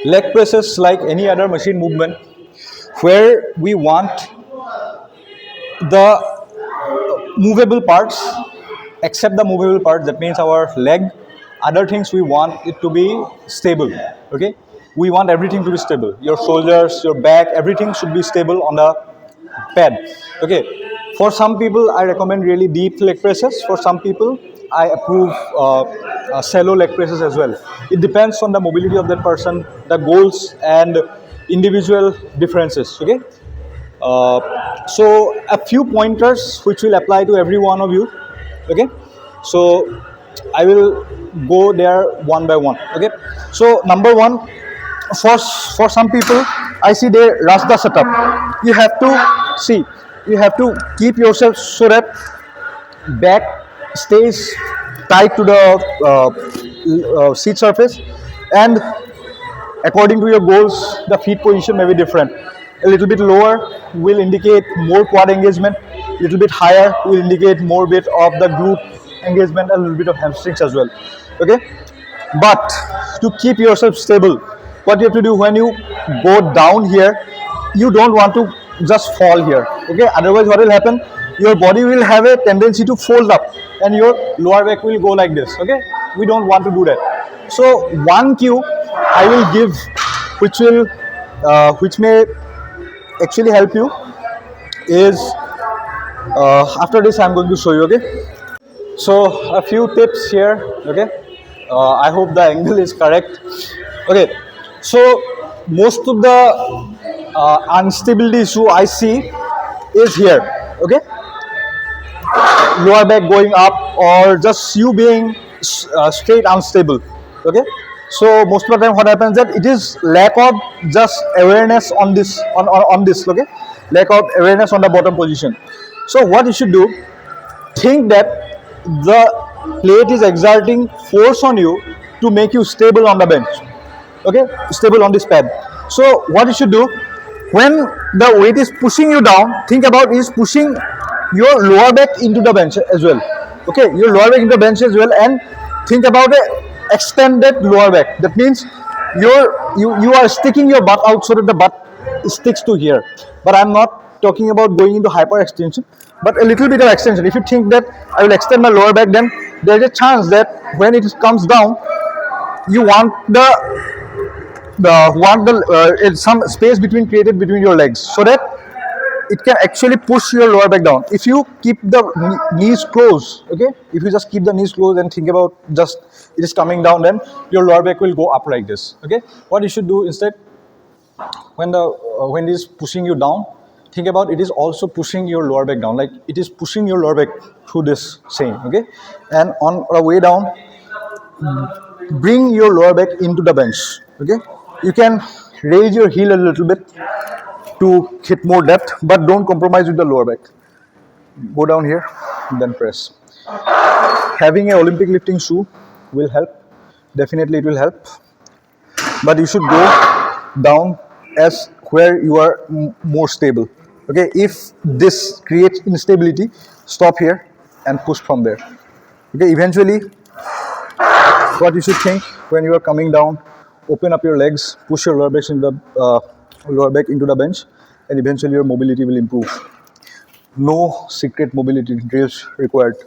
Leg presses like any other machine movement where we want the movable parts, except the movable parts, that means our leg, other things we want it to be stable. Okay, we want everything to be stable, your shoulders, your back, everything should be stable on the pad. Okay, for some people I recommend really deep leg presses, for some people I approve shallow leg presses as well. It depends on the mobility of that person, the goals and individual differences. Okay, so a few pointers which will apply to every one of you. Okay, so I will go there one by one. Okay, so number one, for some people I see they rush the setup. You have to see, you have to keep yourself so that back stays tight to the seat surface, and according to your goals the feet position may be different. A little bit lower will indicate more quad engagement, a little bit higher will indicate more bit of the glute engagement, a little bit of hamstrings as well. Okay, but to keep yourself stable, what you have to do when you go down here, you don't want to just fall here. Okay, otherwise what will happen, your body will have a tendency to fold up and your lower back will go like this. Okay, we don't want to do that. So one cue I will give, which may actually help you, is after this I'm going to show you. Okay, so a few tips here. Okay, I hope the angle is correct. Okay, so most of the instability issue I see is here. Okay, lower back going up or just you being straight unstable. Okay, so most of the time what happens that it is lack of just awareness on this, on this. Okay, lack of awareness on the bottom position. So what you should do, think that the plate is exerting force on you to make you stable on the bench. Okay, stable on this pad. So what you should do, when the weight is pushing you down, think about is pushing your lower back into the bench as well. Okay, your lower back into the bench as well, and think about a extended lower back. That means you are sticking your butt out so that the butt sticks to here. But I'm not talking about going into hyper extension, but a little bit of extension. If you think that I will extend my lower back, then there's a chance that when it comes down, you want some space between created between your legs, so that it can actually push your lower back down. If you keep the knees closed, okay, if you just keep the knees closed and think about just it is coming down, then your lower back will go up like this. Okay, what you should do instead, when it is pushing you down, think about it is also pushing your lower back down, like it is pushing your lower back through this same. Okay, and on the way down, bring your lower back into the bench. Okay, you can raise your heel a little bit to hit more depth, but don't compromise with the lower back. Go down here, then press. Having an Olympic lifting shoe will help. Definitely it will help. But you should go down as where you are more stable. Okay, if this creates instability, stop here and push from there. Okay, eventually what you should think when you are coming down, open up your legs, push your lower back into the bench, and eventually your mobility will improve. No secret mobility drills required.